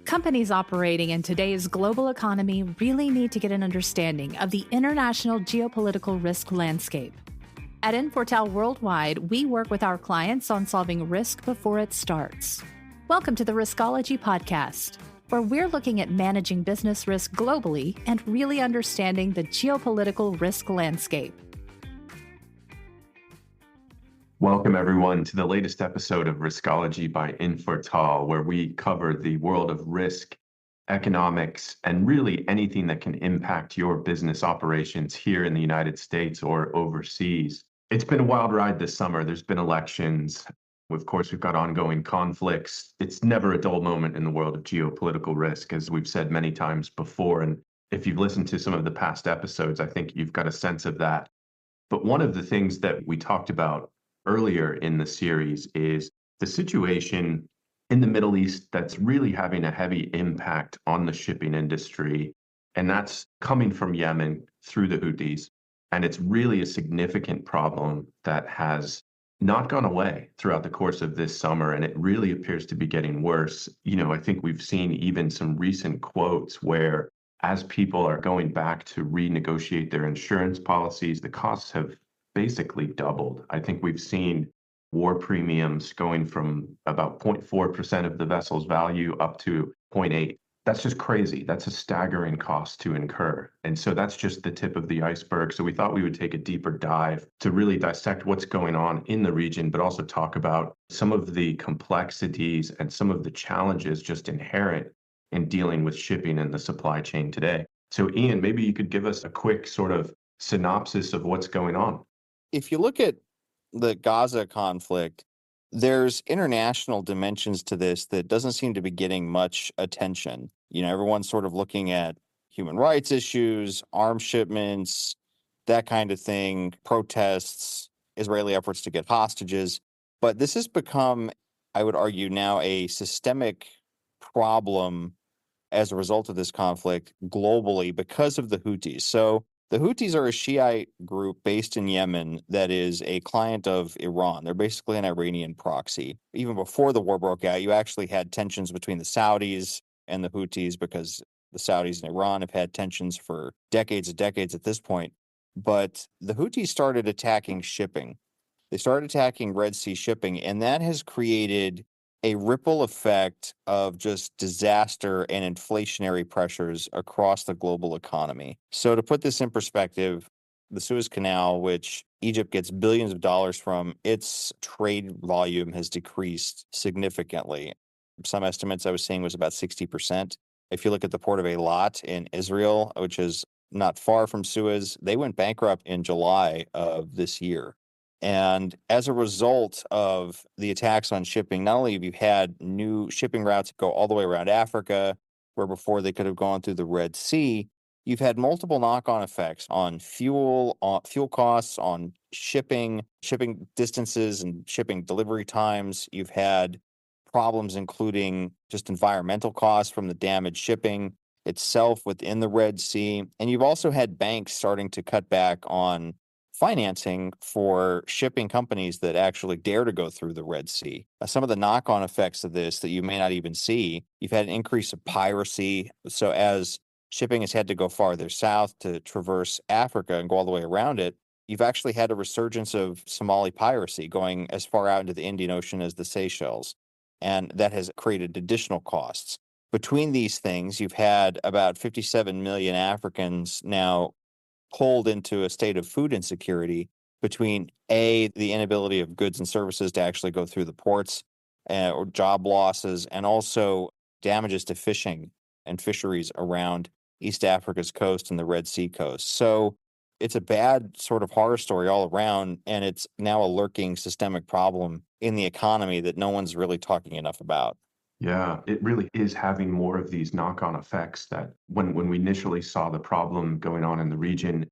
Companies operating in today's global economy really need to get an understanding of the international geopolitical risk landscape. At Infortal Worldwide, we work with our clients on solving risk before it starts. Welcome to the Riskology podcast, where we're looking at managing business risk globally and really understanding the geopolitical risk landscape. Welcome, everyone, to the latest episode of Riskology by Infortal, where we cover the world of risk, economics, and really anything that can impact your business operations here in the United States or overseas. It's been a wild ride this summer. There's been elections. Of course, we've got ongoing conflicts. It's never a dull moment in the world of geopolitical risk, as we've said many times before. And if you've listened to some of the past episodes, I think you've got a sense of that. But one of the things that we talked about earlier in the series is the situation in the Middle East that's really having a heavy impact on the shipping industry. And that's coming from Yemen through the Houthis. And it's really a significant problem that has not gone away throughout the course of this summer. And it really appears to be getting worse. I think we've seen even some recent quotes where as people are going back to renegotiate their insurance policies, the costs have basically doubled. I think we've seen war premiums going from about 0.4% of the vessel's value up to 0.8. That's just crazy. That's a staggering cost to incur. And so that's just the tip of the iceberg. So we thought we would take a deeper dive to really dissect what's going on in the region, but also talk about some of the complexities and some of the challenges just inherent in dealing with shipping and the supply chain today. So Ian, maybe you could give us a quick sort of synopsis of what's going on. If you look at the Gaza conflict, there's international dimensions to this that doesn't seem to be getting much attention. Everyone's sort of looking at human rights issues, arms shipments, that kind of thing, protests, Israeli efforts to get hostages. But this has become, I would argue, now a systemic problem as a result of this conflict globally because of the Houthis. So the Houthis are a Shiite group based in Yemen that is a client of Iran. They're basically an Iranian proxy. Even before the war broke out, you actually had tensions between the Saudis and the Houthis because the Saudis and Iran have had tensions for decades and decades at this point. But the Houthis started attacking shipping. They started attacking Red Sea shipping, and that has created a ripple effect of just disaster and inflationary pressures across the global economy. So to put this in perspective, the Suez Canal, which Egypt gets billions of dollars from, its trade volume has decreased significantly. Some estimates I was seeing was about 60%. If you look at the port of Eilat in Israel, which is not far from Suez, they went bankrupt in July of this year. And as a result of the attacks on shipping, not only have you had new shipping routes go all the way around Africa, where before they could have gone through the Red Sea, you've had multiple knock-on effects on fuel costs, on shipping distances and shipping delivery times. You've had problems including just environmental costs from the damaged shipping itself within the Red Sea. And you've also had banks starting to cut back on financing for shipping companies that actually dare to go through the Red Sea. Some of the knock-on effects of this that you may not even see, you've had an increase of piracy. So as shipping has had to go farther south to traverse Africa and go all the way around it, you've actually had a resurgence of Somali piracy going as far out into the Indian Ocean as the Seychelles. And that has created additional costs. Between these things, you've had about 57 million Africans now pulled into a state of food insecurity between the inability of goods and services to actually go through the ports or job losses, and also damages to fishing and fisheries around East Africa's coast and the Red Sea coast. So it's a bad sort of horror story all around, and it's now a lurking systemic problem in the economy that no one's really talking enough about. Yeah, it really is having more of these knock-on effects that when we initially saw the problem going on in the region,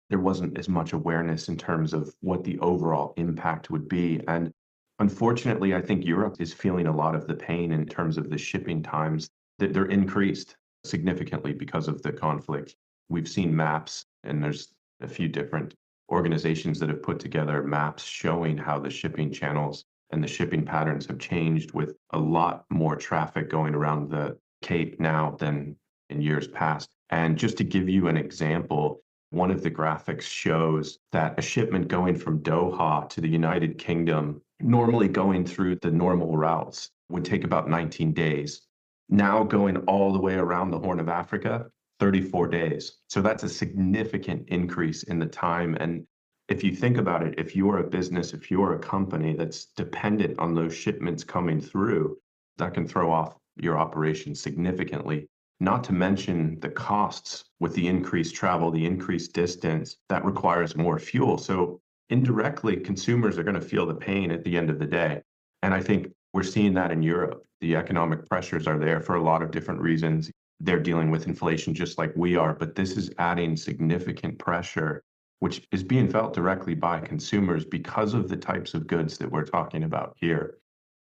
there wasn't as much awareness in terms of what the overall impact would be. And unfortunately, I think Europe is feeling a lot of the pain in terms of the shipping times, that they're increased significantly because of the conflict. We've seen maps, and there's a few different organizations that have put together maps showing how the shipping channels and the shipping patterns have changed, with a lot more traffic going around the Cape now than in years past. And just to give you an example, one of the graphics shows that a shipment going from Doha to the United Kingdom, normally going through the normal routes, would take about 19 days. Now going all the way around the Horn of Africa, 34 days. So that's a significant increase in the time. And if you think about it, if you're a business, if you're a company that's dependent on those shipments coming through, that can throw off your operation significantly. Not to mention the costs with the increased travel, the increased distance, that requires more fuel. So indirectly, consumers are going to feel the pain at the end of the day. And I think we're seeing that in Europe. The economic pressures are there for a lot of different reasons. They're dealing with inflation just like we are, but this is adding significant pressure, which is being felt directly by consumers because of the types of goods that we're talking about here.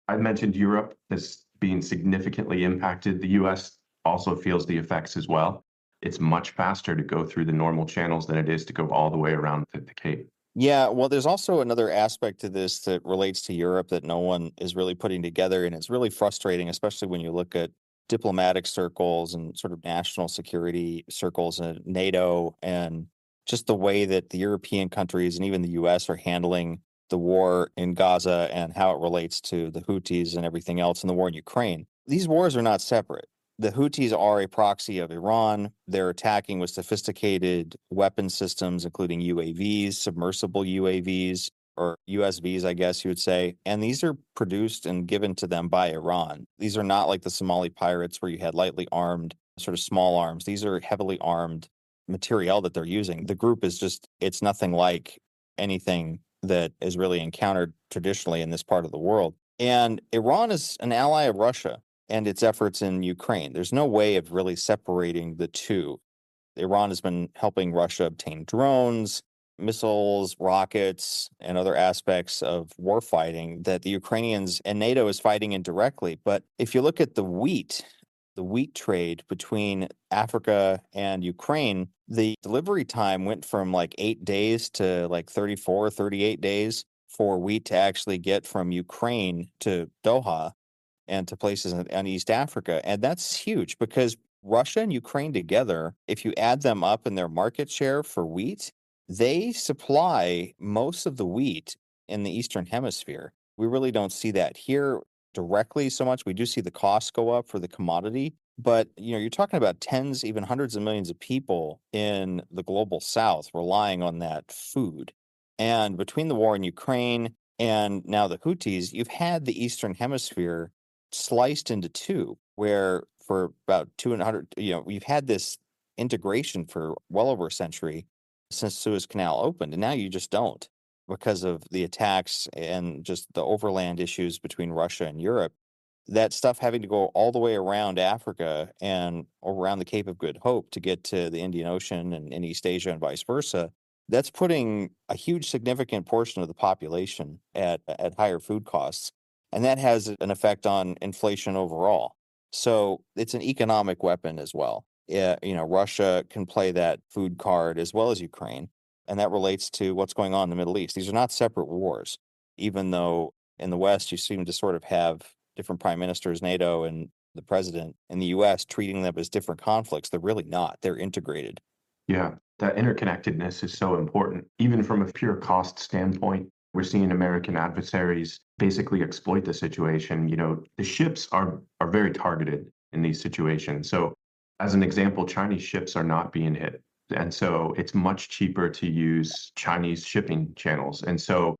I mentioned Europe as being significantly impacted. The US also feels the effects as well. It's much faster to go through the normal channels than it is to go all the way around the Cape. Yeah, well, there's also another aspect to this that relates to Europe that no one is really putting together, and it's really frustrating, especially when you look at diplomatic circles and sort of national security circles and NATO and just the way that the European countries and even the US are handling the war in Gaza and how it relates to the Houthis and everything else in the war in Ukraine. These wars are not separate. The Houthis are a proxy of Iran. They're attacking with sophisticated weapon systems, including UAVs, submersible UAVs, or USVs, I guess you would say. And these are produced and given to them by Iran. These are not like the Somali pirates where you had lightly armed, sort of small arms. These are heavily armed materiel that they're using. The group is just, it's nothing like anything that is really encountered traditionally in this part of the world. And Iran is an ally of Russia and its efforts in Ukraine. There's no way of really separating the two. Iran has been helping Russia obtain drones, missiles, rockets, and other aspects of warfighting that the Ukrainians and NATO is fighting indirectly. But if you look at the wheat trade between Africa and Ukraine, the delivery time went from like 8 days to like 34, 38 days for wheat to actually get from Ukraine to Doha and to places in East Africa. And that's huge because Russia and Ukraine together, if you add them up in their market share for wheat, they supply most of the wheat in the Eastern Hemisphere. We really don't see that here directly so much. We do see the costs go up for the commodity, but you're talking about tens, even hundreds of millions of people in the global South relying on that food. And between the war in Ukraine and now the Houthis, you've had the Eastern Hemisphere sliced into two, where for about 200, we've had this integration for well over a century since Suez Canal opened, and now you just don't because of the attacks and just the overland issues between Russia and Europe. That stuff having to go all the way around Africa and around the Cape of Good Hope to get to the Indian Ocean and in East Asia and vice versa, that's putting a huge significant portion of the population at higher food costs. And that has an effect on inflation overall. So it's an economic weapon as well. Yeah, Russia can play that food card as well as Ukraine. And that relates to what's going on in the Middle East. These are not separate wars, even though in the West, you seem to sort of have different prime ministers, NATO and the president in the US treating them as different conflicts. They're really not. They're integrated. Yeah, that interconnectedness is so important. Even from a pure cost standpoint, we're seeing American adversaries basically exploit the situation. The ships are very targeted in these situations. So as an example, Chinese ships are not being hit. And so it's much cheaper to use Chinese shipping channels. And so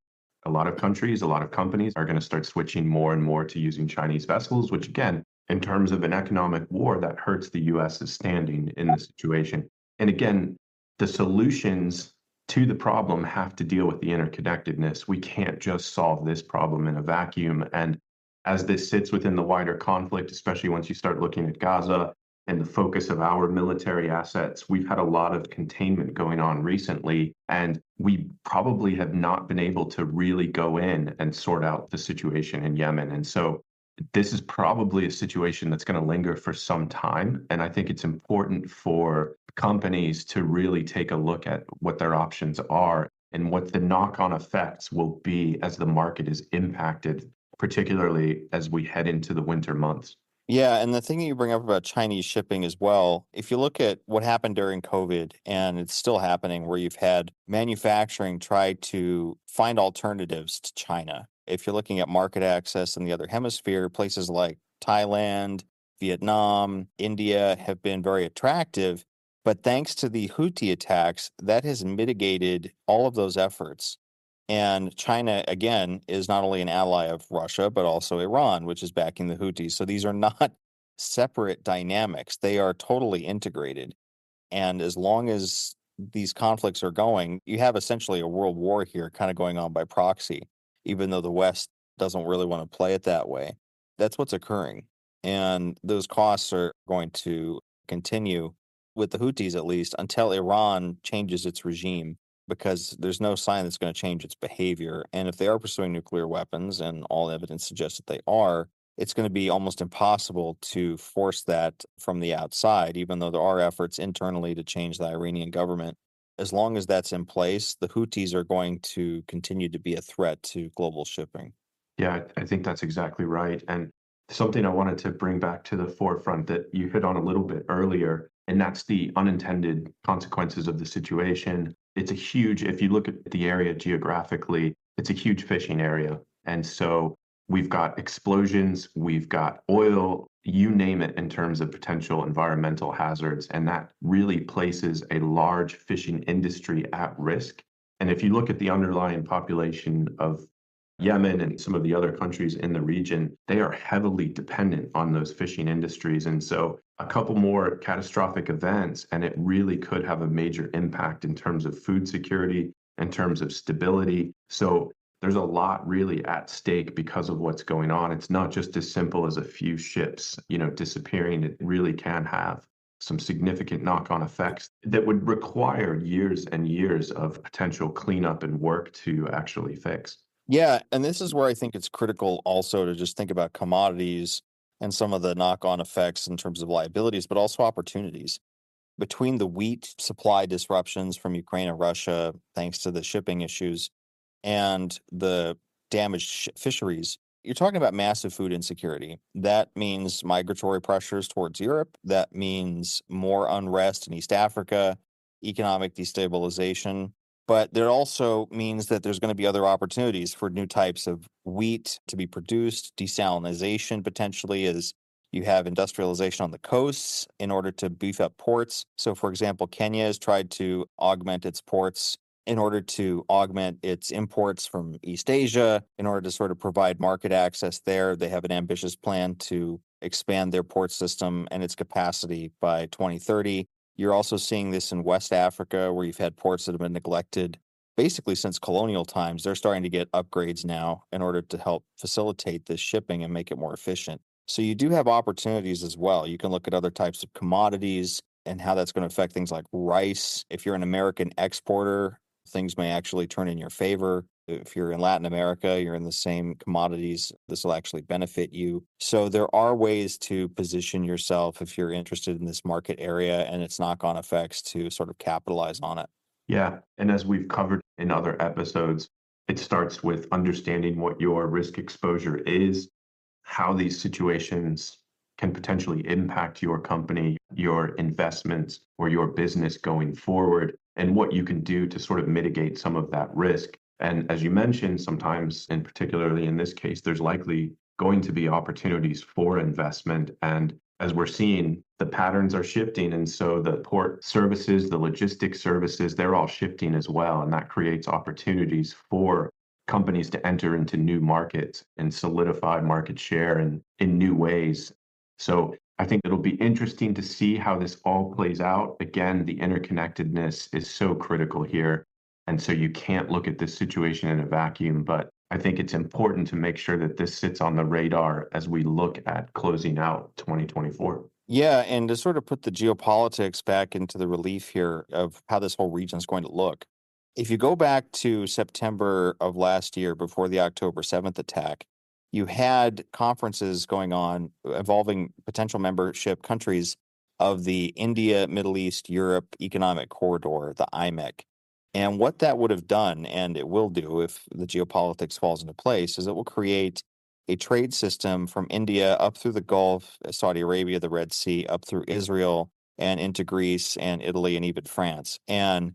a lot of countries, a lot of companies are going to start switching more and more to using Chinese vessels, which again, in terms of an economic war, that hurts the US's standing in the situation. And again, the solutions to the problem have to deal with the interconnectedness. We can't just solve this problem in a vacuum. And as this sits within the wider conflict, especially once you start looking at Gaza and the focus of our military assets, we've had a lot of containment going on recently, and we probably have not been able to really go in and sort out the situation in Yemen. And so this is probably a situation that's going to linger for some time. And I think it's important for companies to really take a look at what their options are and what the knock-on effects will be as the market is impacted, particularly as we head into the winter months. Yeah, and the thing that you bring up about Chinese shipping as well, if you look at what happened during COVID, and it's still happening, where you've had manufacturing try to find alternatives to China. If you're looking at market access in the other hemisphere, places like Thailand, Vietnam, India have been very attractive. But thanks to the Houthi attacks, that has mitigated all of those efforts. And China, again, is not only an ally of Russia, but also Iran, which is backing the Houthis. So these are not separate dynamics. They are totally integrated. And as long as these conflicts are going, you have essentially a world war here kind of going on by proxy, even though the West doesn't really want to play it that way. That's what's occurring. And those costs are going to continue with the Houthis, at least, until Iran changes its regime, because there's no sign that's going to change its behavior. And if they are pursuing nuclear weapons, and all evidence suggests that they are, it's going to be almost impossible to force that from the outside, even though there are efforts internally to change the Iranian government. As long as that's in place, the Houthis are going to continue to be a threat to global shipping. Yeah, I think that's exactly right. And something I wanted to bring back to the forefront that you hit on a little bit earlier, and that's the unintended consequences of the situation. It's a huge, if you look at the area geographically, it's a huge fishing area. And so we've got explosions, we've got oil, you name it, in terms of potential environmental hazards. And that really places a large fishing industry at risk. And if you look at the underlying population of Yemen and some of the other countries in the region, they are heavily dependent on those fishing industries. And so a couple more catastrophic events, and it really could have a major impact in terms of food security, in terms of stability. So there's a lot really at stake because of what's going on. It's not just as simple as a few ships, disappearing. It really can have some significant knock-on effects that would require years and years of potential cleanup and work to actually fix. Yeah, and this is where I think it's critical also to just think about commodities and some of the knock-on effects in terms of liabilities, but also opportunities. Between the wheat supply disruptions from Ukraine and Russia, thanks to the shipping issues, and the damaged fisheries, you're talking about massive food insecurity. That means migratory pressures towards Europe. That means more unrest in East Africa, economic destabilization. But there also means that there's going to be other opportunities for new types of wheat to be produced, desalinization potentially, as you have industrialization on the coasts in order to beef up ports. So, for example, Kenya has tried to augment its ports in order to augment its imports from East Asia, in order to sort of provide market access there. They have an ambitious plan to expand their port system and its capacity by 2030. You're also seeing this in West Africa, where you've had ports that have been neglected basically since colonial times. They're starting to get upgrades now in order to help facilitate this shipping and make it more efficient. So you do have opportunities as well. You can look at other types of commodities and how that's going to affect things like rice. If you're an American exporter, things may actually turn in your favor. If you're in Latin America, you're in the same commodities. This will actually benefit you. So there are ways to position yourself if you're interested in this market area and its knock-on effects to sort of capitalize on it. Yeah. And as we've covered in other episodes, it starts with understanding what your risk exposure is, how these situations can potentially impact your company, your investments, or your business going forward, and what you can do to sort of mitigate some of that risk. And as you mentioned, sometimes, and particularly in this case, there's likely going to be opportunities for investment. And as we're seeing, the patterns are shifting. And so the port services, the logistics services, they're all shifting as well. And that creates opportunities for companies to enter into new markets and solidify market share in new ways. So I think it'll be interesting to see how this all plays out. Again, the interconnectedness is so critical here. And so you can't look at this situation in a vacuum, but I think it's important to make sure that this sits on the radar as we look at closing out 2024. Yeah, and to sort of put the geopolitics back into the relief here of how this whole region is going to look. If you go back to September of last year, before the October 7th attack, you had conferences going on involving potential membership countries of the India, Middle East, Europe Economic Corridor, the IMEC. And what that would have done, and it will do if the geopolitics falls into place, is it will create a trade system from India up through the Gulf, Saudi Arabia, the Red Sea, up through Israel and into Greece and Italy and even France. And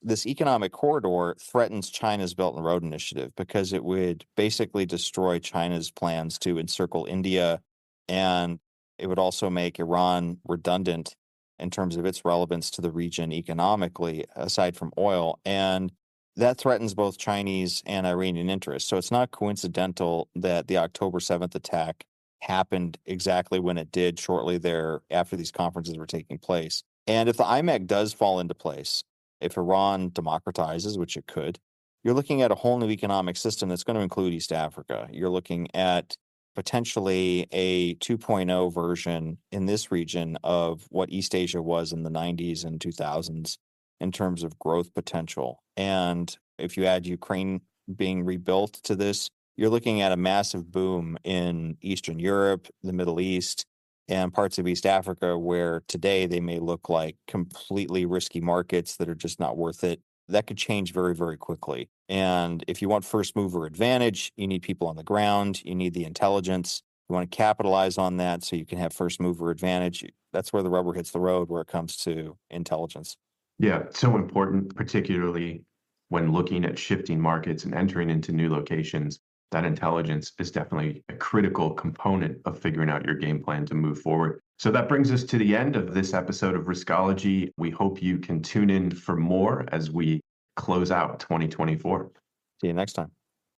this economic corridor threatens China's Belt and Road Initiative because it would basically destroy China's plans to encircle India, and it would also make Iran redundant in terms of its relevance to the region economically, aside from oil. And that threatens both Chinese and Iranian interests. So it's not coincidental that the October 7th attack happened exactly when it did, shortly there after these conferences were taking place. And if the IMEC does fall into place, if Iran democratizes, which it could, you're looking at a whole new economic system that's going to include East Africa. You're looking at potentially a 2.0 version in this region of what East Asia was in the 90s and 2000s in terms of growth potential. And if you add Ukraine being rebuilt to this, you're looking at a massive boom in Eastern Europe, the Middle East, and parts of East Africa, where today they may look like completely risky markets that are just not worth it. That could change very, very quickly. And if you want first mover advantage, you need people on the ground, you need the intelligence. You want to capitalize on that so you can have first mover advantage. That's where the rubber hits the road where it comes to intelligence. Yeah, so important, particularly when looking at shifting markets and entering into new locations. That intelligence is definitely a critical component of figuring out your game plan to move forward. So that brings us to the end of this episode of Riskology. We hope you can tune in for more as we close out 2024. See you next time.